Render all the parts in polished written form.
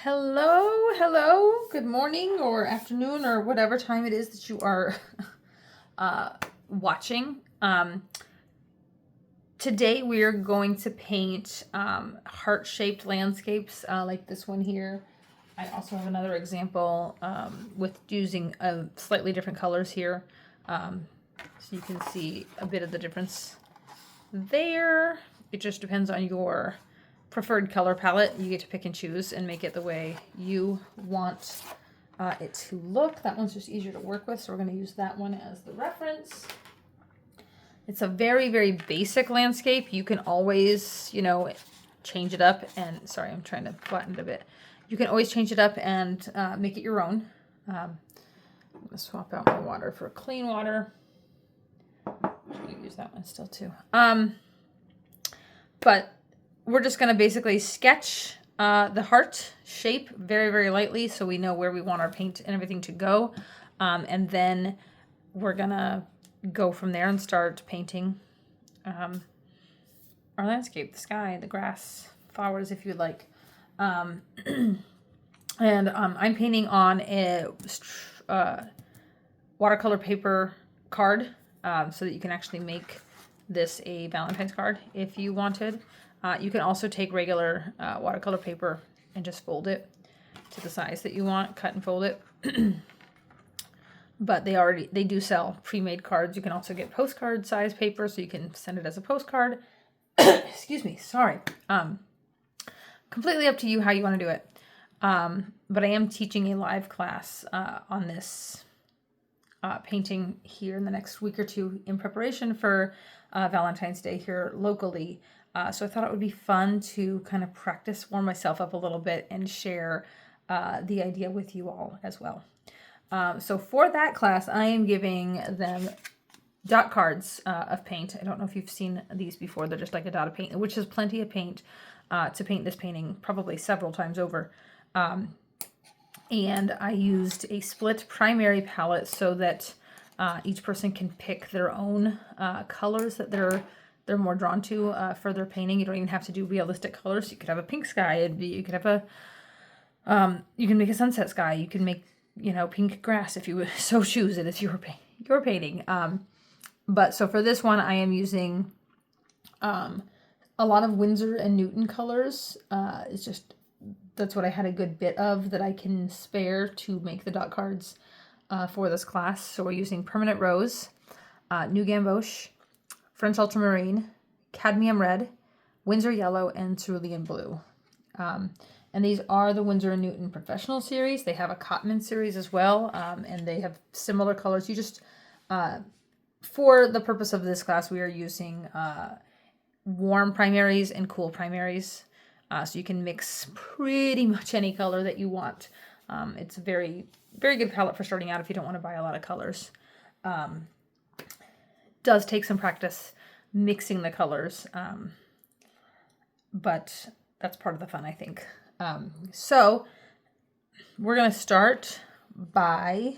Hello, good morning or afternoon or whatever time it is that you are watching. Today we are going to paint heart-shaped landscapes like this one here. I also have another example with using slightly different colors here. So you can see a bit of the difference there. It just depends on your preferred color palette. You get to pick and choose and make it the way you want it to look. That one's just easier to work with, so we're going to use that one as the reference. It's a very, very basic landscape. You can always, change it up and, sorry, I'm trying to flatten it a bit. You can always change it up and make it your own. I'm going to swap out my water for clean water. I'm going to use that one still too. But we're just going to basically sketch the heart shape very, very lightly so we know where we want our paint and everything to go. And then we're going to go from there and start painting our landscape, the sky, the grass, flowers, if you'd like. And I'm painting on a watercolor paper card so that you can actually make this a Valentine's card if you wanted. You can also take regular watercolor paper and just fold it to the size that you want, cut and fold it. But they do sell pre-made cards. You can also get postcard size paper, so you can send it as a postcard. Excuse me, sorry. Completely up to you how you want to do it. But I am teaching a live class on this painting here in the next week or two in preparation for Valentine's Day here locally. So I thought it would be fun to kind of practice, warm myself up a little bit, and share the idea with you all as well. So for that class, I am giving them dot cards of paint. I don't know if you've seen these before. They're just like a dot of paint, which is plenty of paint to paint this painting probably several times over. And I used a split primary palette so that each person can pick their own colors that they're more drawn to for their painting. You don't even have to do realistic colors. You could have a pink sky. You could have you can make a sunset sky. You can make, pink grass if you so choose it. It's your painting. But so for this one, I am using a lot of Winsor and Newton colors. That's what I had a good bit of that I can spare to make the dot cards for this class. So we're using Permanent Rose, New Gamboge, French Ultramarine, Cadmium Red, Winsor Yellow, and Cerulean Blue. And these are the Winsor & Newton Professional Series. They have a Cadmium series as well, and they have similar colors. You just, for the purpose of this class, we are using warm primaries and cool primaries. So you can mix pretty much any color that you want. It's a very, very good palette for starting out if you don't want to buy a lot of colors. Does take some practice mixing the colors, but that's part of the fun, I think. So we're going to start by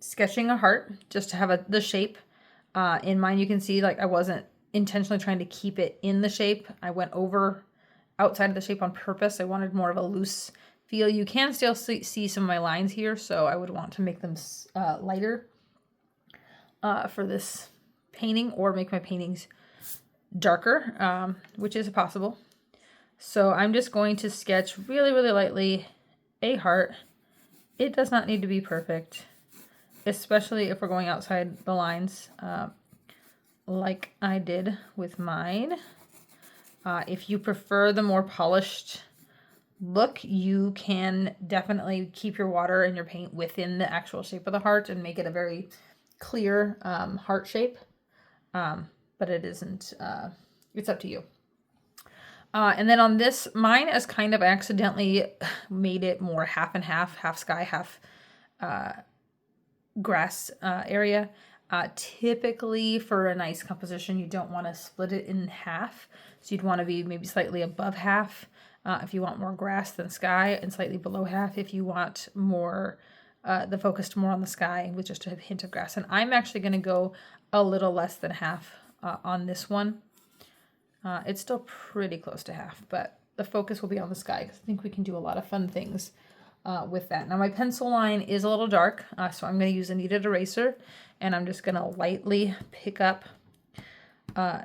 sketching a heart just to have the shape in mind. You can see I wasn't intentionally trying to keep it in the shape. I went outside of the shape on purpose. I wanted more of a loose feel. You can still see some of my lines here, so I would want to make them lighter for this painting, or make my paintings darker, which is possible. So I'm just going to sketch really, really lightly a heart. It does not need to be perfect, especially if we're going outside the lines, like I did with mine. If you prefer the more polished look, you can definitely keep your water and your paint within the actual shape of the heart and make it a very clear heart shape, but it isn't, it's up to you. And then on this, mine is kind of accidentally made it more half and half sky, half grass area. Typically for a nice composition, you don't want to split it in half. So you'd want to be maybe slightly above half if you want more grass than sky, and slightly below half if you want more the focus more on the sky with just a hint of grass. And I'm actually going to go a little less than half on this one. It's still pretty close to half, but the focus will be on the sky, because I think we can do a lot of fun things with that. Now my pencil line is a little dark, so I'm going to use a kneaded eraser, and I'm just going to lightly pick up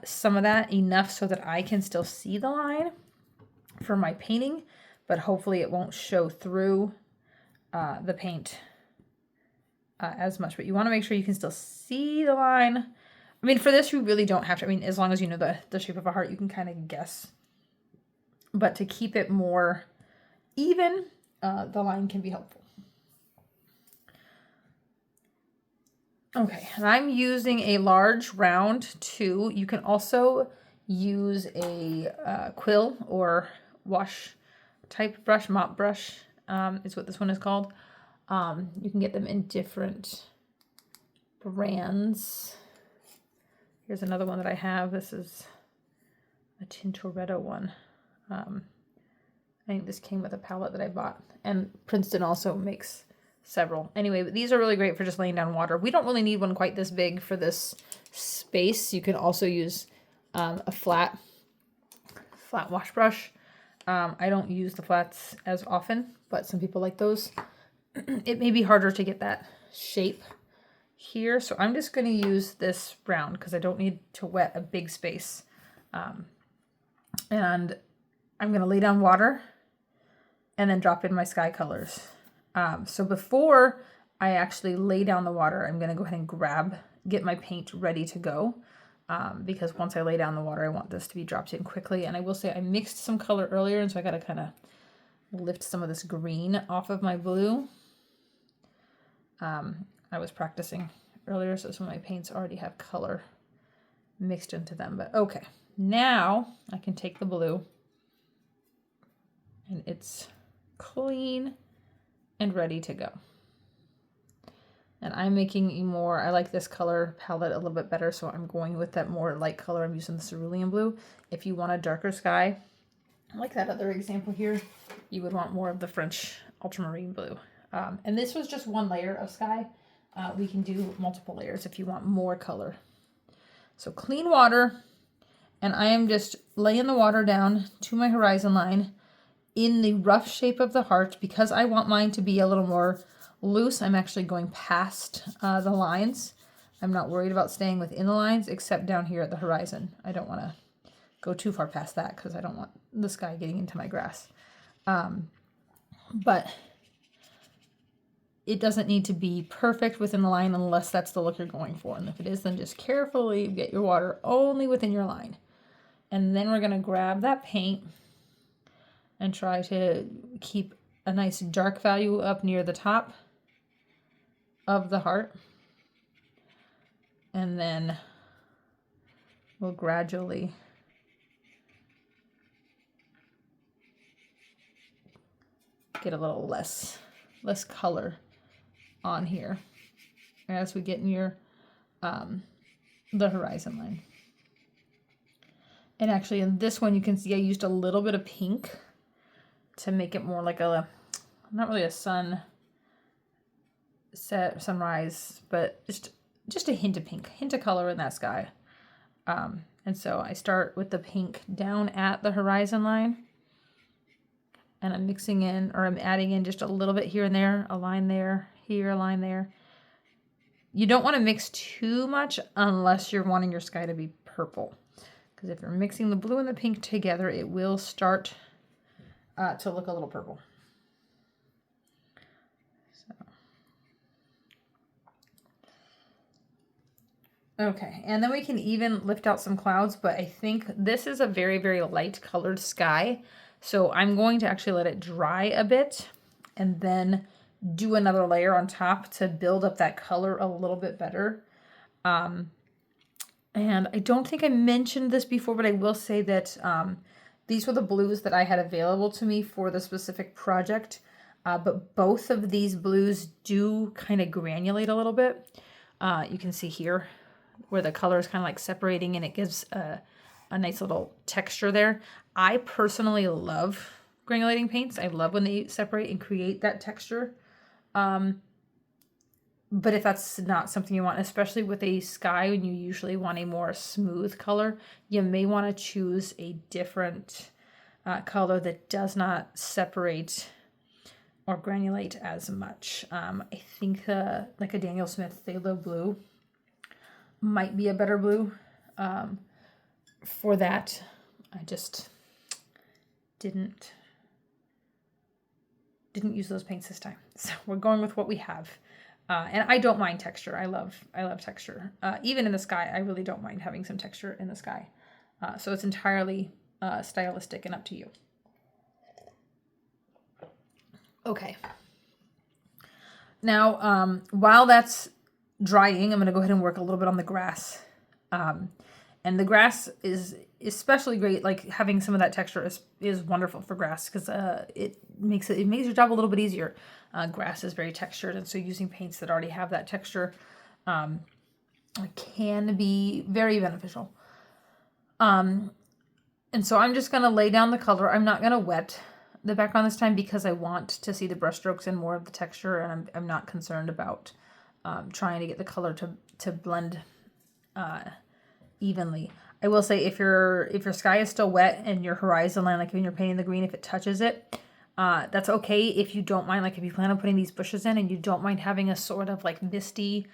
some of that, enough so that I can still see the line for my painting, but hopefully it won't show through the paint as much. But you want to make sure you can still see the line. I mean, for this, you really don't have to. I mean, as long as you know the shape of a heart, you can kind of guess. But to keep it more even, the line can be helpful. Okay, and I'm using a large round 2. You can also use a quill or wash type brush, mop brush is what this one is called. You can get them in different brands. Here's another one that I have. This is a Tintoretto one. I think this came with a palette that I bought, and Princeton also makes several. Anyway, but these are really great for just laying down water. We don't really need one quite this big for this space. You can also use a flat wash brush. I don't use the flats as often, but some people like those. It may be harder to get that shape here, so I'm just going to use this round because I don't need to wet a big space. And I'm going to lay down water and then drop in my sky colors. So before I actually lay down the water, I'm going to go ahead and get my paint ready to go. Because once I lay down the water, I want this to be dropped in quickly. And I will say I mixed some color earlier, and so I got to kind of lift some of this green off of my blue. I was practicing earlier, so some of my paints already have color mixed into them. But okay, now I can take the blue, and it's clean and ready to go. And I'm making I like this color palette a little bit better, so I'm going with that more light color. I'm using the Cerulean blue. If you want a darker sky, like that other example here, you would want more of the French Ultramarine blue. And this was just one layer of sky. We can do multiple layers if you want more color. So clean water, and I am just laying the water down to my horizon line in the rough shape of the heart. Because I want mine to be a little more loose, I'm actually going past the lines. I'm not worried about staying within the lines, except down here at the horizon. I don't want to go too far past that because I don't want the sky getting into my grass. But it doesn't need to be perfect within the line unless that's the look you're going for. And if it is, then just carefully get your water only within your line. And then we're going to grab that paint and try to keep a nice dark value up near the top of the heart. And then we'll gradually get a little less color on here as we get near the horizon line. And actually in this one, you can see I used a little bit of pink to make it more like not really a sunrise, but just a hint of pink, hint of color in that sky. And so I start with the pink down at the horizon line, and I'm mixing in, or I'm adding in just a little bit here and there, a line there, here, a line there. You don't want to mix too much unless you're wanting your sky to be purple, because if you're mixing the blue and the pink together, it will start to look a little purple. Okay, and then we can even lift out some clouds, but I think this is a very, very light colored sky. So I'm going to actually let it dry a bit and then do another layer on top to build up that color a little bit better. And I don't think I mentioned this before, but I will say that these were the blues that I had available to me for the specific project. But both of these blues do kind of granulate a little bit. You can see here where the color is kind of like separating, and it gives a nice little texture there. I personally love granulating paints. I love when they separate and create that texture. But if that's not something you want, especially with a sky when you usually want a more smooth color, you may want to choose a different color that does not separate or granulate as much. I think like a Daniel Smith Phthalo blue might be a better blue for that. I just didn't use those paints this time. So we're going with what we have. And I don't mind texture. I love texture. Even in the sky, I really don't mind having some texture in the sky. So it's entirely stylistic and up to you. Okay. Now, while that's drying, I'm going to go ahead and work a little bit on the grass. And the grass is especially great. Like having some of that texture is wonderful for grass because it makes your job a little bit easier. Grass is very textured, and so using paints that already have that texture can be very beneficial. And so I'm just going to lay down the color. I'm not going to wet the background this time because I want to see the brush strokes and more of the texture, and I'm not concerned about trying to get the color to blend evenly. I will say if your sky is still wet and your horizon line, like when you're painting the green, if it touches it, that's okay if you don't mind. Like if you plan on putting these bushes in and you don't mind having a sort of like misty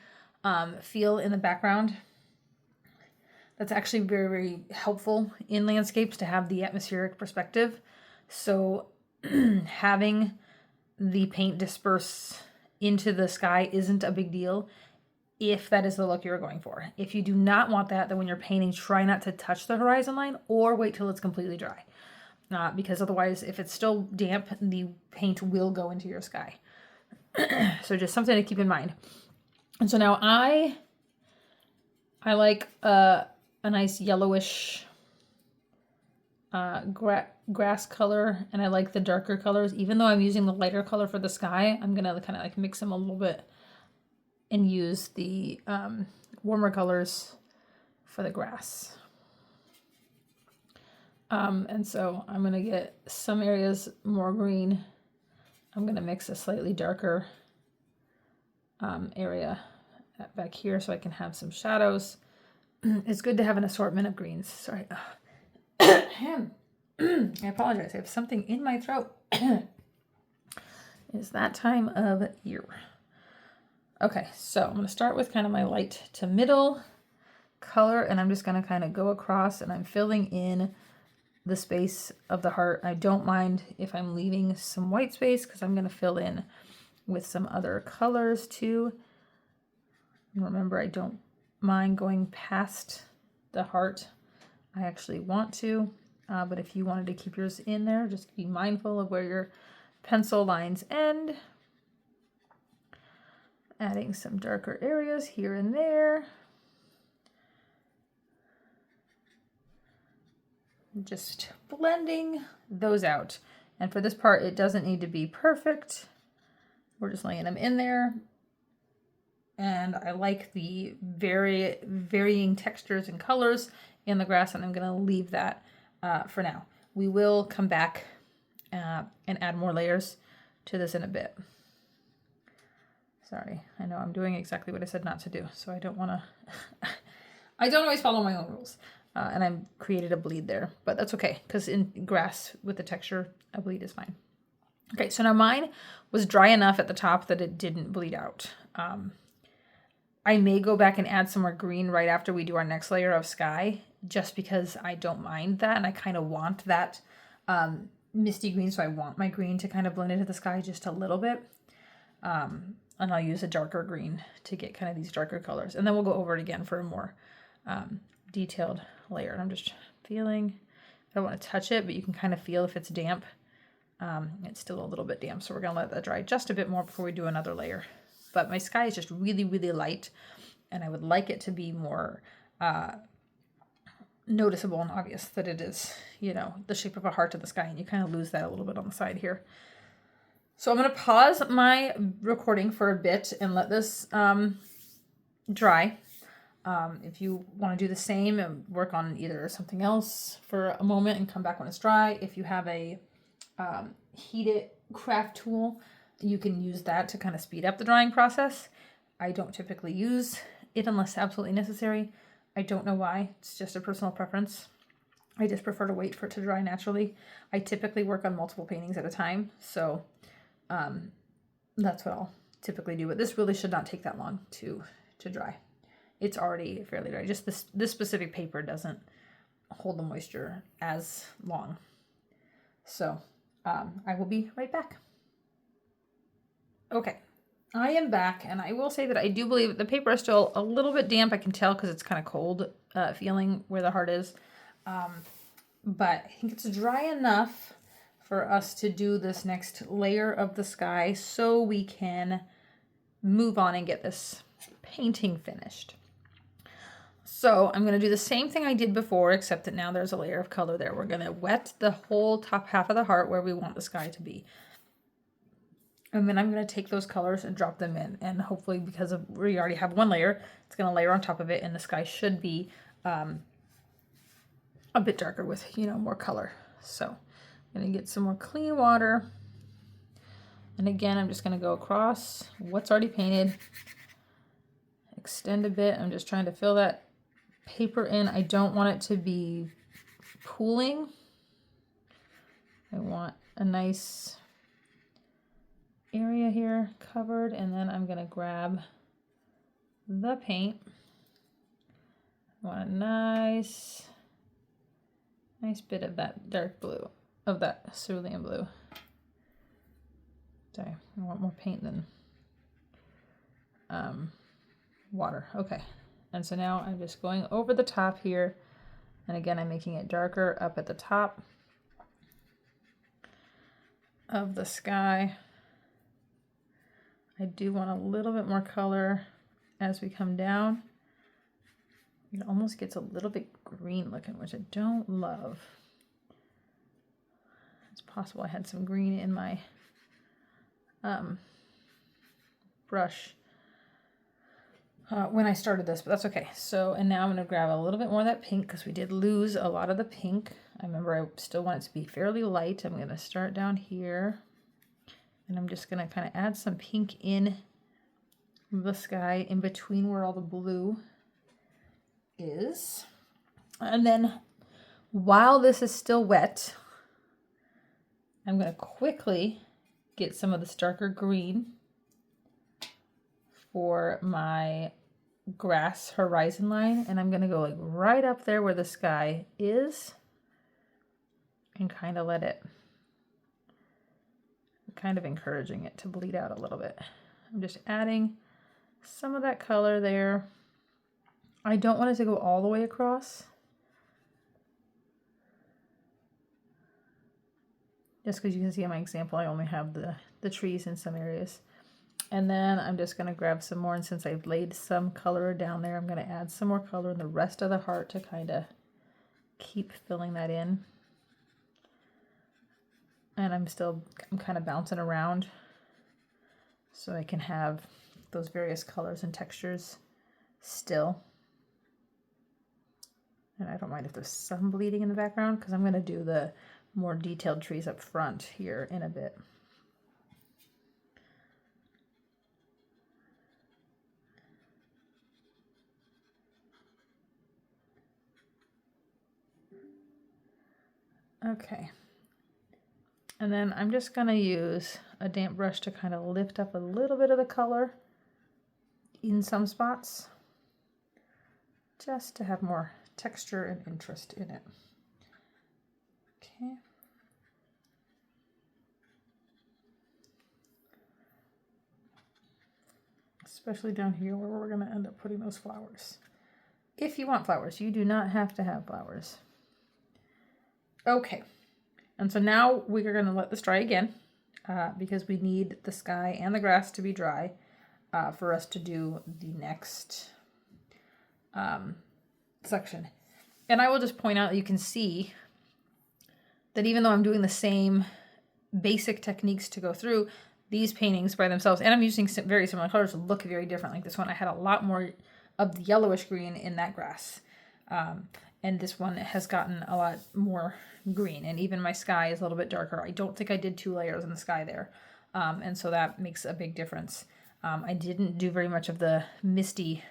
feel in the background, that's actually very, very helpful in landscapes to have the atmospheric perspective. So having the paint disperse into the sky isn't a big deal if that is the look you're going for. If you do not want that, then when you're painting, try not to touch the horizon line or wait till it's completely dry. Because otherwise, if it's still damp, the paint will go into your sky. So just something to keep in mind. And so now I like a nice yellowish grass color, and I like the darker colors. Even though I'm using the lighter color for the sky, I'm gonna kind of like mix them a little bit and use the warmer colors for the grass. And so I'm gonna get some areas more green. I'm gonna mix a slightly darker area back here so I can have some shadows. It's good to have an assortment of greens. Sorry. I apologize. I have something in my throat. It's that time of year. Okay, so I'm going to start with kind of my light to middle color, and I'm just going to kind of go across, and I'm filling in the space of the heart. I don't mind if I'm leaving some white space because I'm going to fill in with some other colors too. And remember, I don't mind going past the heart. I actually want to, but if you wanted to keep yours in there, just be mindful of where your pencil lines end. Adding some darker areas here and there. Just blending those out. And for this part, it doesn't need to be perfect. We're just laying them in there. And I like the varying textures and colors in the grass, and I'm going to leave that for now. We will come back and add more layers to this in a bit. Sorry, I know I'm doing exactly what I said not to do, so I don't want to... I don't always follow my own rules, and I've created a bleed there, but that's okay, because in grass with the texture, a bleed is fine. Okay, so now mine was dry enough at the top that it didn't bleed out. I may go back and add some more green right after we do our next layer of sky, just because I don't mind that, and I kind of want that misty green, so I want my green to kind of blend into the sky just a little bit. And I'll use a darker green to get kind of these darker colors. And then we'll go over it again for a more detailed layer. And I'm just feeling, I don't want to touch it, but you can kind of feel if it's damp. It's still a little bit damp, so we're going to let that dry just a bit more before we do another layer. But my sky is just really, really light, and I would like it to be more noticeable and obvious that it is, you know, the shape of a heart to the sky, and you kind of lose that a little bit on the side here. So I'm going to pause my recording for a bit and let this dry. If you want to do the same and work on either something else for a moment and come back when it's dry. If you have a heated craft tool, you can use that to kind of speed up the drying process. I don't typically use it unless absolutely necessary. I don't know why. It's just a personal preference. I just prefer to wait for it to dry naturally. I typically work on multiple paintings at a time, so that's what I'll typically do. But this really should not take that long to dry. It's already fairly dry. Just this specific paper doesn't hold the moisture as long. So I will be right back. Okay, I am back, and I will say that I do believe the paper is still a little bit damp. I can tell because it's kind of cold feeling where the heart is. But I think it's dry enough for us to do this next layer of the sky so we can move on and get this painting finished. So I'm going to do the same thing I did before, except that now there's a layer of color there. We're going to wet the whole top half of the heart where we want the sky to be. And then I'm going to take those colors and drop them in. And hopefully, because we already have one layer, it's going to layer on top of it, and the sky should be a bit darker with, more color. So I'm going to get some more clean water. And again, I'm just going to go across what's already painted. Extend a bit. I'm just trying to fill that paper in. I don't want it to be pooling. I want a nice area here covered, and then I'm going to grab the paint. I want a nice bit of that dark blue, of that cerulean blue. Sorry, I want more paint than water. Okay, and so now I'm just going over the top here, and again I'm making it darker up at the top of the sky. I do want a little bit more color as we come down. It almost gets a little bit green looking, which I don't love. It's possible I had some green in my brush when I started this, but that's okay. So, and now I'm going to grab a little bit more of that pink because we did lose a lot of the pink. I remember I still want it to be fairly light. I'm going to start down here, and I'm just going to kind of add some pink in the sky in between where all the blue is. And then while this is still wet, I'm going to quickly get some of this darker green for my grass horizon line, and I'm going to go like right up there where the sky is and kind of let it, kind of encouraging it to bleed out a little bit. I'm just adding some of that color there. I don't want it to go all the way across, just because you can see in my example I only have the trees in some areas. And then I'm just going to grab some more, and since I've laid some color down there, I'm going to add some more color in the rest of the heart to kind of keep filling that in. And I'm kind of bouncing around so I can have those various colors and textures still. And I don't mind if there's some bleeding in the background, because I'm going to do the more detailed trees up front here in a bit. Okay, and then I'm just going to use a damp brush to kind of lift up a little bit of the color in some spots, just to have more texture and interest in it. Okay. Especially down here where we're going to end up putting those flowers. If you want flowers, you do not have to have flowers. Okay, and so now we are going to let this dry again because we need the sky and the grass to be dry for us to do the next section. And I will just point out that you can see that even though I'm doing the same basic techniques to go through, these paintings by themselves, and I'm using some very similar colors, look very different. Like this one, I had a lot more of the yellowish green in that grass. And this one has gotten a lot more green, and even my sky is a little bit darker. I don't think I did 2 layers in the sky there, and so that makes a big difference. I didn't do very much of the misty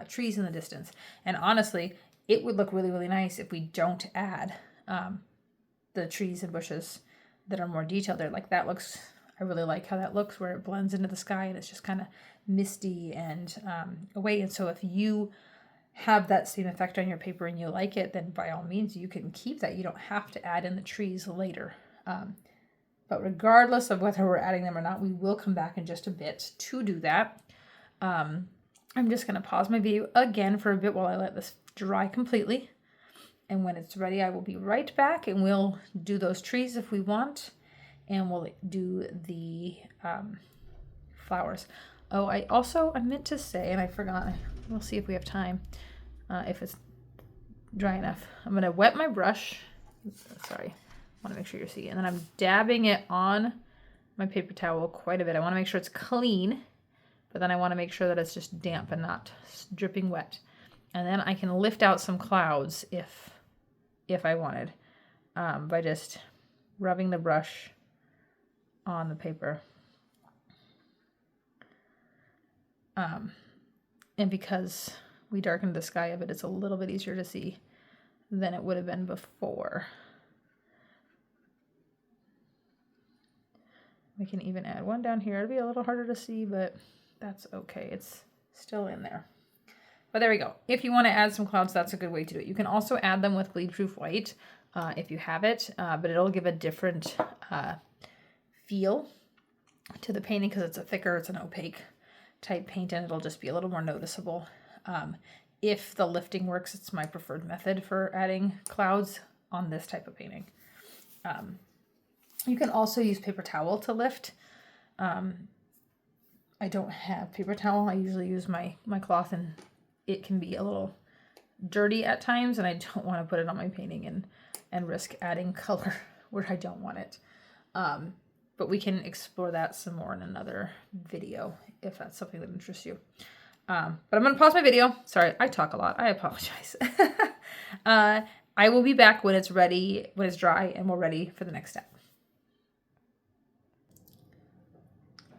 trees in the distance, and honestly, it would look really, really nice if we don't add the trees and bushes that are more detailed there. Like that looks, I really like how that looks, where it blends into the sky and it's just kind of misty and away. And so if you have that same effect on your paper and you like it, then by all means you can keep that. You don't have to add in the trees later. But regardless of whether we're adding them or not, we will come back in just a bit to do that. I'm just going to pause my video again for a bit while I let this dry completely. And when it's ready, I will be right back and we'll do those trees if we want. And we'll do the flowers. Oh, I meant to say, and I forgot, we'll see if we have time, if it's dry enough. I'm going to wet my brush. Sorry, I want to make sure you're seeing. And then I'm dabbing it on my paper towel quite a bit. I want to make sure it's clean, but then I want to make sure that it's just damp and not dripping wet. And then I can lift out some clouds if I wanted, by just rubbing the brush on the paper. And because we darkened the sky a bit, it's a little bit easier to see than it would have been before. We can even add one down here. It'll be a little harder to see, but that's okay. It's still in there. But there we go. If you want to add some clouds, that's a good way to do it. You can also add them with bleed-proof white if you have it, but it'll give a different feel to the painting because it's it's an opaque type paint, and it'll just be a little more noticeable. If the lifting works, it's my preferred method for adding clouds on this type of painting. You can also use paper towel to lift. I don't have paper towel. I usually use my cloth, and it can be a little dirty at times, and I don't want to put it on my painting and risk adding color where I don't want it. But we can explore that some more in another video if that's something that interests you. But I'm going to pause my video. Sorry, I talk a lot. I apologize. I will be back when it's ready, when it's dry, and we're ready for the next step.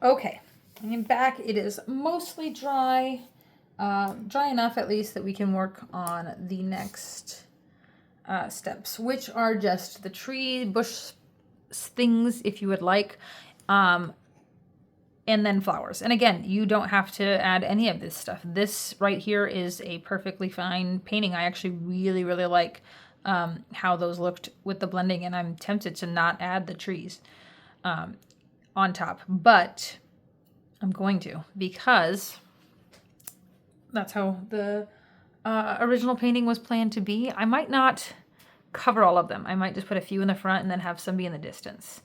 Okay, I'm back. It is mostly dry. Dry enough at least that we can work on the next steps, which are just the tree, bush things if you would like, and then flowers. And again, you don't have to add any of this stuff. This right here is a perfectly fine painting. I actually really, really like how those looked with the blending, and I'm tempted to not add the trees on top, but I'm going to, because that's how the original painting was planned to be. I might not cover all of them. I might just put a few in the front and then have some be in the distance.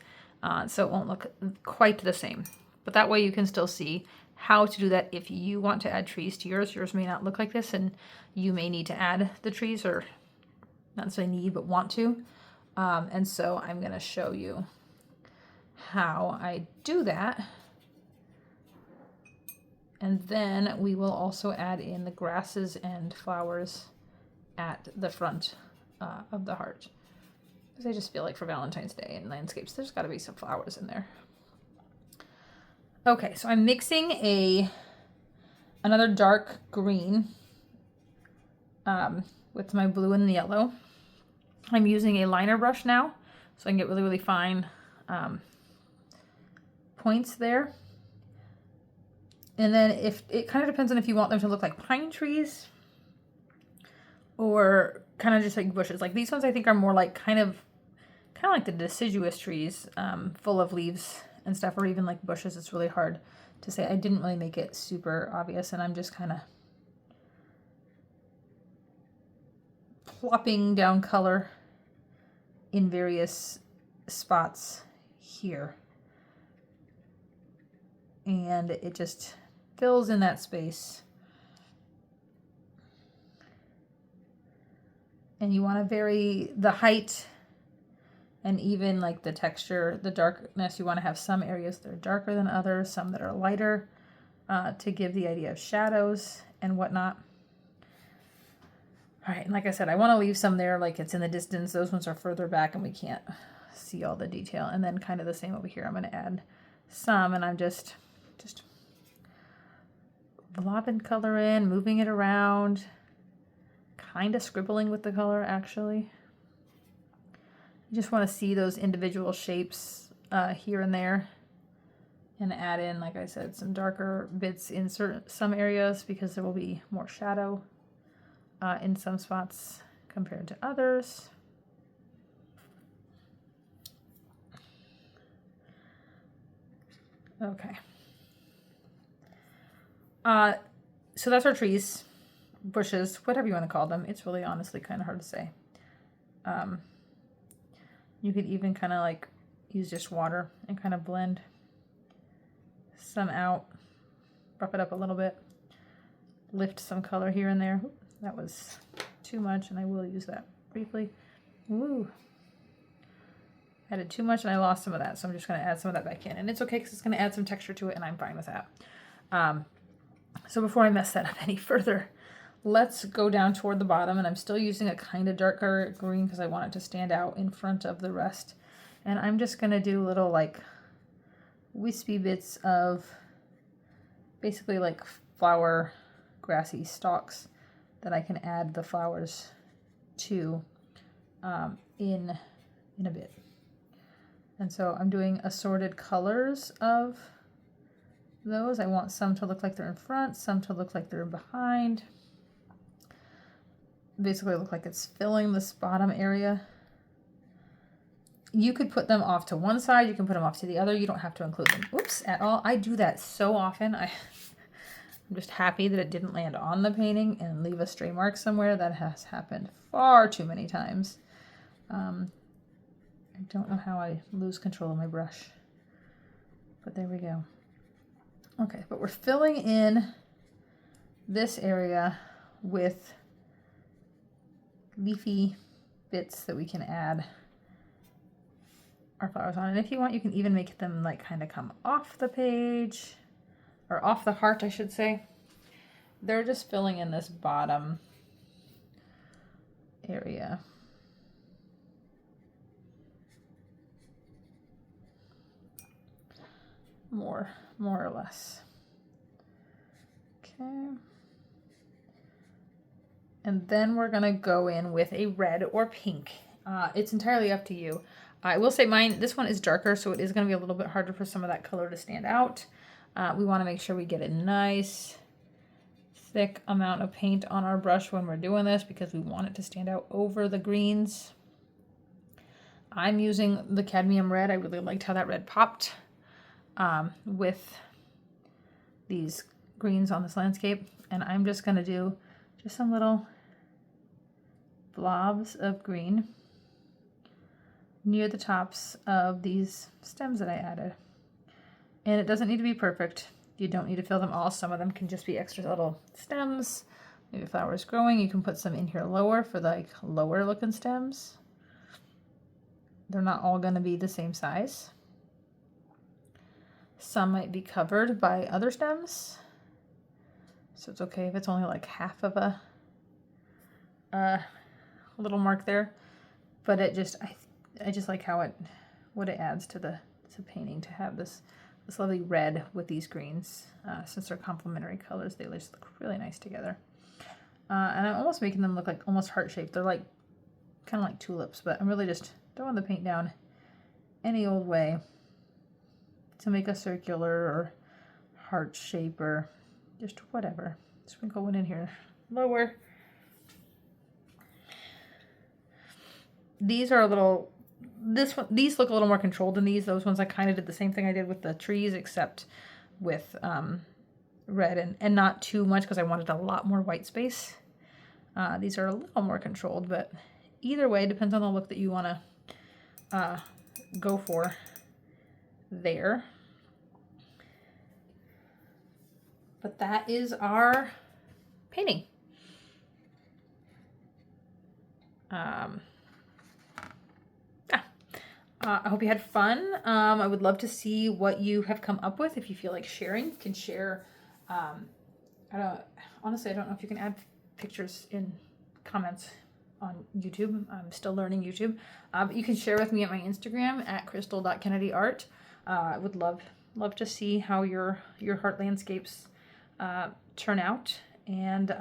So it won't look quite the same. But that way you can still see how to do that if you want to add trees to yours. Yours may not look like this, and you may need to add the trees, or not necessarily need, but want to. And so I'm going to show you how I do that. And then we will also add in the grasses and flowers at the front of the heart. Because I just feel like for Valentine's Day and landscapes, there's got to be some flowers in there. Okay, so I'm mixing another dark green with my blue and the yellow. I'm using a liner brush now, so I can get really, really fine points there. And then if it kind of depends on if you want them to look like pine trees or kind of just like bushes. Like these ones I think are more like kind of like the deciduous trees, full of leaves and stuff, or even like bushes. It's really hard to say. I didn't really make it super obvious, and I'm just kind of plopping down color in various spots here. And it just fills in that space. And you want to vary the height and even like the texture, the darkness. You want to have some areas that are darker than others, some that are lighter, to give the idea of shadows and whatnot. All right, and like I said, I want to leave some there like it's in the distance. Those ones are further back and we can't see all the detail. And then kind of the same over here. I'm going to add some, and I'm just blobbing color in, moving it around, kind of scribbling with the color actually. You just want to see those individual shapes here and there, and add in, like I said, some darker bits in some areas because there will be more shadow in some spots compared to others. Okay. So that's our trees, bushes, whatever you want to call them. It's really honestly kind of hard to say. You could even kind of like use just water and kind of blend some out, rough it up a little bit, lift some color here and there. Oops, that was too much, and I will use that briefly. Woo! Added too much and I lost some of that, so I'm just going to add some of that back in. And it's okay because it's going to add some texture to it, and I'm fine with that. So before I mess that up any further, let's go down toward the bottom, and I'm still using a kind of darker green because I want it to stand out in front of the rest. And I'm just going to do little like wispy bits of basically like flower grassy stalks that I can add the flowers to in a bit. And so I'm doing assorted colors of those. I want some to look like they're in front, some to look like they're behind. Basically look like it's filling this bottom area. You could put them off to one side, you can put them off to the other. You don't have to include them, oops, at all. I do that so often. I'm just happy that it didn't land on the painting and leave a stray mark somewhere. That has happened far too many times. I don't know how I lose control of my brush, but there we go. Okay, but we're filling in this area with leafy bits that we can add our flowers on. And if you want, you can even make them like kind of come off the page, or off the heart, I should say. They're just filling in this bottom area. More or less. Okay. And then we're gonna go in with a red or pink. It's entirely up to you. I will say this one is darker, so it is gonna be a little bit harder for some of that color to stand out. We wanna make sure we get a nice thick amount of paint on our brush when we're doing this because we want it to stand out over the greens. I'm using the cadmium red. I really liked how that red popped with these greens on this landscape. And I'm just gonna do just some little blobs of green near the tops of these stems that I added. And it doesn't need to be perfect. You don't need to fill them all. Some of them can just be extra little stems, maybe flowers growing. You can put some in here lower for the like lower looking stems. They're not all going to be the same size. Some might be covered by other stems, so it's okay if it's only like half of a little mark there. But it just I just like how what it adds to the painting to have this lovely red with these greens. Since they're complementary colors, they just look really nice together. And I'm almost making them look like almost heart-shaped. They're like kind of like tulips, but I'm really just throwing the paint down any old way to make a circular or heart shape or just whatever. Sprinkle one in here lower. These are a little, these look a little more controlled than these. Those ones I kind of did the same thing I did with the trees, except with red and not too much because I wanted a lot more white space. These are a little more controlled, but either way, depends on the look that you want to go for there. But that is our painting. I hope you had fun. I would love to see what you have come up with. If you feel like sharing, you can share. Honestly, I don't know if you can add pictures in comments on YouTube. I'm still learning YouTube. But you can share with me at my Instagram at crystal.kennedyart. I would love to see how your heart landscapes turn out. And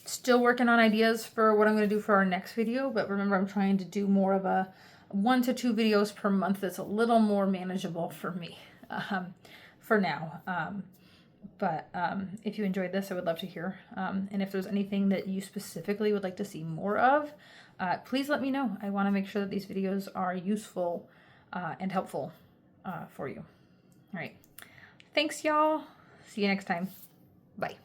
Still working on ideas for what I'm going to do for our next video, but remember I'm trying to do more of a 1 to 2 videos per month that's a little more manageable for me for now. But if you enjoyed this, I would love to hear. And if there's anything that you specifically would like to see more of, please let me know. I want to make sure that these videos are useful and helpful for you. All right. Thanks, y'all. See you next time. Bye.